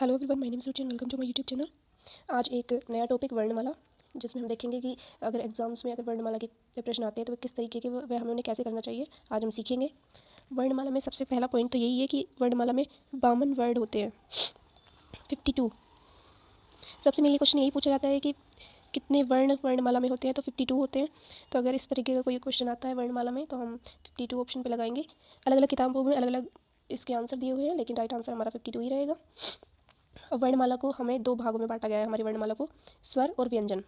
Hello everyone, my name is Ruchi and welcome to my YouTube channel. आज एक नया topic वर्णमाला, जिसमें हम देखेंगे कि अगर एग्जाम्स में अगर वर्णमाला के प्रश्न आते हैं तो वह किस तरीके के वह हमें उन्हें कैसे करना चाहिए, आज हम सीखेंगे। वर्णमाला में सबसे पहला पॉइंट तो यही है कि वर्णमाला में 52 वर्ड होते हैं, 52। सबसे मेनली क्वेश्चन यही पूछा जाता है कि कितने वर्ण वर्णमाला में होते हैं, तो 52 होते हैं। तो अगर इस तरीके का कोई क्वेश्चन आता है वर्णमाला में तो हम 52 ऑप्शन पे लगाएंगे। अलग अलग किताबों में अलग अलग इसके आंसर दिए हुए हैं, लेकिन राइट आंसर हमारा 52 ही रहेगा। वर्णमाला को हमें दो भागों में बांटा गया है, हमारी वर्णमाला को, स्वर और व्यंजन।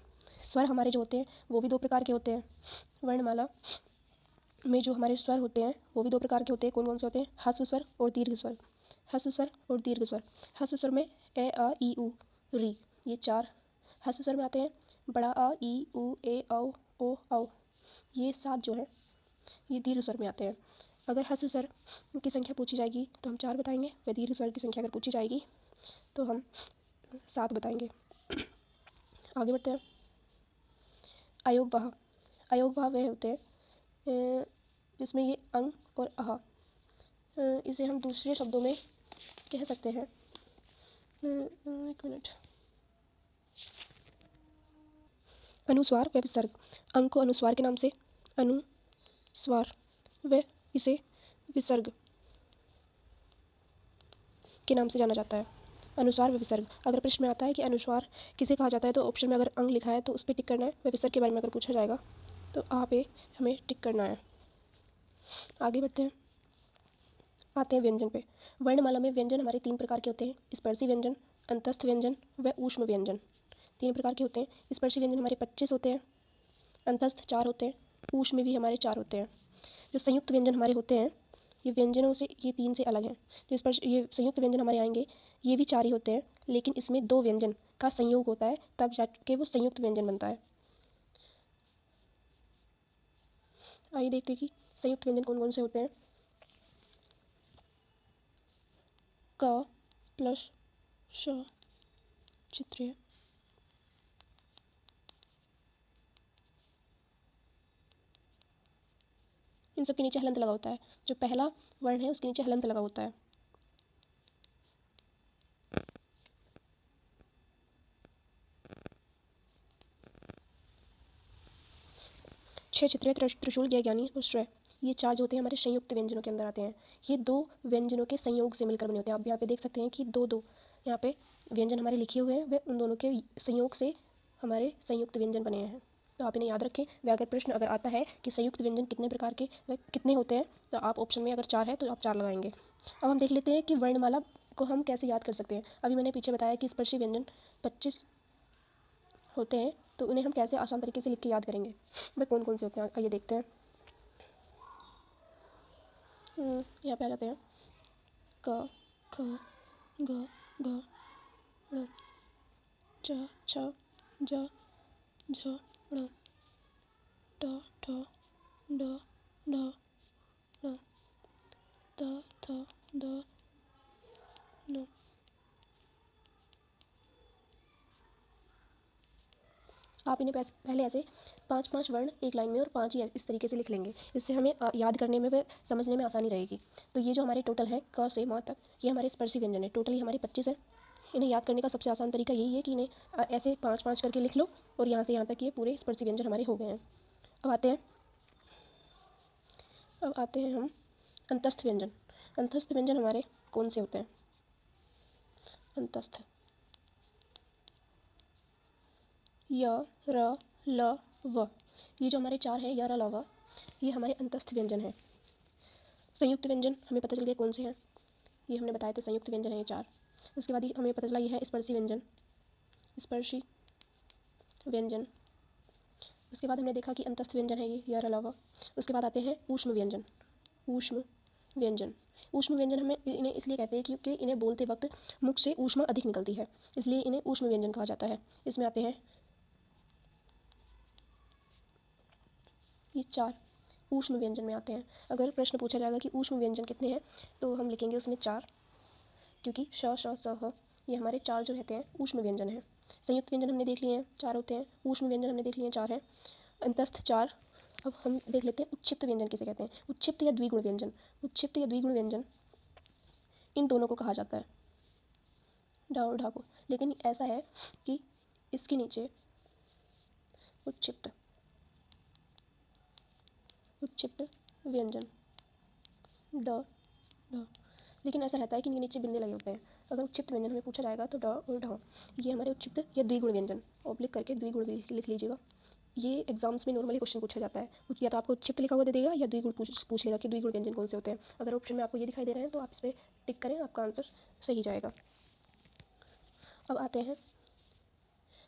स्वर हमारे जो होते हैं वो भी दो प्रकार के होते हैं। वर्णमाला में जो हमारे स्वर होते हैं वो भी दो प्रकार के होते हैं। कौन कौन से होते हैं? ह्रस्व स्वर और दीर्घ स्वर। ह्रस्व स्वर और दीर्घ स्वर। ह्रस्व स्वर में ए आ ई उ री, ये चार ह्रस्व स्वर में आते हैं। बड़ा आ ई उ ए औ ओ औ, ये सात जो है ये दीर्घ स्वर में आते हैं। अगर ह्रस्व स्वर की संख्या पूछी जाएगी तो हम चार बताएंगे, व दीर्घ स्वर की संख्या अगर पूछी जाएगी तो हम 7 बताएंगे। आगे बढ़ते हैं। अयोगवाह। अयोगवाह वह होते हैं जिसमें ये अंग और आह, इसे हम दूसरे शब्दों में कह सकते हैं, एक मिनट, अनुस्वार व विसर्ग। अंग को अनुस्वार के नाम से अनुस्वार व इसे विसर्ग के नाम से जाना जाता है। अनुस्वार व विसर्ग। अगर प्रश्न में आता है कि अनुस्वार किसे कहा जाता है तो ऑप्शन में अगर अंग लिखा है तो उस पर टिक करना है। व विसर्ग के बारे में अगर पूछा जाएगा तो आ पे हमें टिक करना है। आगे बढ़ते हैं, आते हैं व्यंजन पे। वर्णमाला में व्यंजन हमारे 3 प्रकार के होते हैं, स्पर्शी व्यंजन, अंतस्थ व्यंजन व ऊष्म व्यंजन। 3 प्रकार के होते हैं। स्पर्शी व्यंजन हमारे 25 होते हैं, अंतस्थ 4 होते हैं, ऊष्म भी हमारे 4 होते हैं। जो संयुक्त व्यंजन हमारे होते हैं ये व्यंजनों से ये 3 से अलग हैं। जो स्पर्श ये संयुक्त व्यंजन हमारे आएंगे ये भी 4 ही होते हैं, लेकिन इसमें 2 व्यंजन का संयोग होता है तब जाके वो संयुक्त व्यंजन बनता है। आइए देखते हैं कि संयुक्त व्यंजन कौन कौन से होते हैं। क प्लस श चित्रीय, इन सब के नीचे हलंत लगा होता है। जो पहला वर्ण है उसके नीचे हलंत लगा होता है। छह चित्रीय, त्रिशूल, ज्ञानी और श्रेय, ये 4 जो होते हैं हमारे संयुक्त व्यंजनों के अंदर आते हैं। ये 2 व्यंजनों के संयोग से मिलकर बने होते हैं। आप यहाँ पे देख सकते हैं कि 2 यहाँ पे व्यंजन हमारे लिखे हुए हैं, वे उन दोनों के संयोग से हमारे संयुक्त व्यंजन बने हैं। तो आप इन्हें याद रखें। व अगर प्रश्न अगर आता है कि संयुक्त व्यंजन कितने प्रकार के व कितने होते हैं तो आप ऑप्शन में अगर 4 है तो आप 4 लगाएंगे। अब हम देख लेते हैं कि वर्णमाला को हम कैसे याद कर सकते हैं। अभी मैंने पीछे बताया कि स्पर्शी व्यंजन 25 होते हैं, तो उन्हें हम कैसे आसान तरीके से लिख के याद करेंगे। वे कौन कौन से होते हैं आइए देखते हैं। यहाँ पे आ जाते हैं। क ख ग घ ड़ च छ ज झ ड़ ट ठ ड ढ ण त थ द न। आप इन्हें पहले ऐसे 5-5 वर्ण एक लाइन में और 5 ही इस तरीके से लिख लेंगे। इससे हमें याद करने में व समझने में आसानी रहेगी। तो ये जो हमारे टोटल है क से म तक, ये हमारे स्पर्शी व्यंजन है। टोटली हमारे 25 है। इन्हें याद करने का सबसे आसान तरीका यही है कि इन्हें ऐसे 5-5 करके लिख लो और यहाँ से यहाँ तक ये पूरे स्पर्शी व्यंजन हमारे हो गए हैं। अब आते हैं हम अंतस्थ व्यंजन। अंतस्थ व्यंजन हमारे कौन से होते हैं? अंतस्थ, य र ल व, ये जो हमारे 4 हैं य र ल व, ये हमारे अंतस्थ व्यंजन हैं। संयुक्त व्यंजन हमें पता चल गया कौन से हैं, ये हमने बताए थे संयुक्त व्यंजन है ये 4। उसके बाद हमें पता चला ये है स्पर्शी व्यंजन, स्पर्शी व्यंजन। उसके बाद हमने देखा कि अंतस्थ व्यंजन है ये य र ल व। उसके बाद आते हैं ऊष्म व्यंजन। ऊष्म व्यंजन, ऊष्म व्यंजन हमें इन्हें इसलिए कहते हैं क्योंकि इन्हें बोलते वक्त मुख से ऊष्मा अधिक निकलती है, इसलिए इन्हें ऊष्म व्यंजन कहा जाता है। इसमें आते हैं ये 4 ऊष्म व्यंजन में आते हैं। अगर प्रश्न पूछा जाएगा कि ऊष्म व्यंजन कितने हैं तो हम लिखेंगे उसमें 4, क्योंकि श श स ह ये हमारे 4 जो रहते हैं ऊष्म व्यंजन हैं। संयुक्त व्यंजन हमने देख लिए हैं 4 होते हैं, ऊष्म व्यंजन हमने देख लिए हैं 4 हैं, अंतस्थ 4। अब हम देख लेते हैं उच्छिप्त व्यंजन किसे कहते हैं। उच्छिप्त या द्विगुण व्यंजन, उच्छिप्त या द्विगुण व्यंजन इन दोनों को कहा जाता है। ढ और ढा को। लेकिन ऐसा है कि इसके नीचे उच्चिप्त व्यंजन ड ढ। लेकिन ऐसा रहता है कि इनके नीचे बिंदे लगे होते हैं। अगर उच्चिप्त व्यंजन हमें पूछा जाएगा तो ड और ढ ये हमारे उच्चिप्त या द्विगुण व्यंजन, ऑब्लिक करके द्विगुण लिख लीजिएगा। ये एग्जाम्स में नॉर्मली क्वेश्चन पूछा जाता है, या तो आपको उच्चिप्त लिखा हुआ दे देगा या द्विगुण पूछ लेगा कि द्विगुण व्यंजन कौन से होते हैं। अगर ऑप्शन में आपको ये दिखाई दे रहे हैं तो आप इस पर टिक करें, आपका आंसर सही जाएगा। अब आते हैं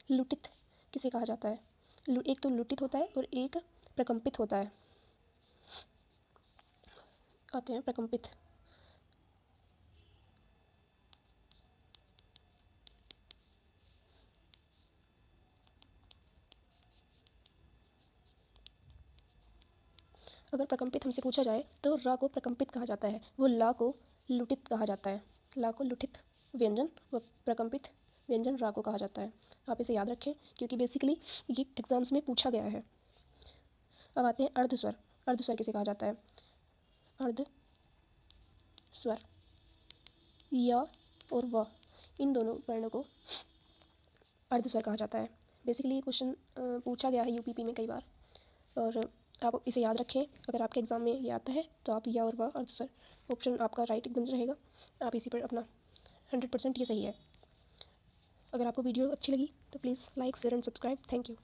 लुटित किसे कहा जाता है। एक तो लुटित होता है और एक प्रकंपित होता है। आते हैं प्रकंपित। अगर प्रकंपित हमसे पूछा जाए तो र को प्रकंपित कहा जाता है, वो ला को लुटित कहा जाता है। ला को लुटित व्यंजन व प्रकंपित व्यंजन रा को कहा जाता है। आप इसे याद रखें क्योंकि बेसिकली ये एग्जाम्स में पूछा गया है। अब आते हैं अर्धस्वर। अर्धस्वर किसे कहा जाता है। अर्धस्वर या और व, इन दोनों वर्णों को अर्धस्वर कहा जाता है। बेसिकली ये क्वेश्चन पूछा गया है यूपीपी में कई बार, और आप इसे याद रखें। अगर आपके एग्ज़ाम में ये आता है तो आप या और व अर्धस्वर ऑप्शन आपका राइट एकदम रहेगा। आप इसी पर अपना 100% ये सही है। अगर आपको वीडियो अच्छी लगी तो please like share and subscribe. Thank you.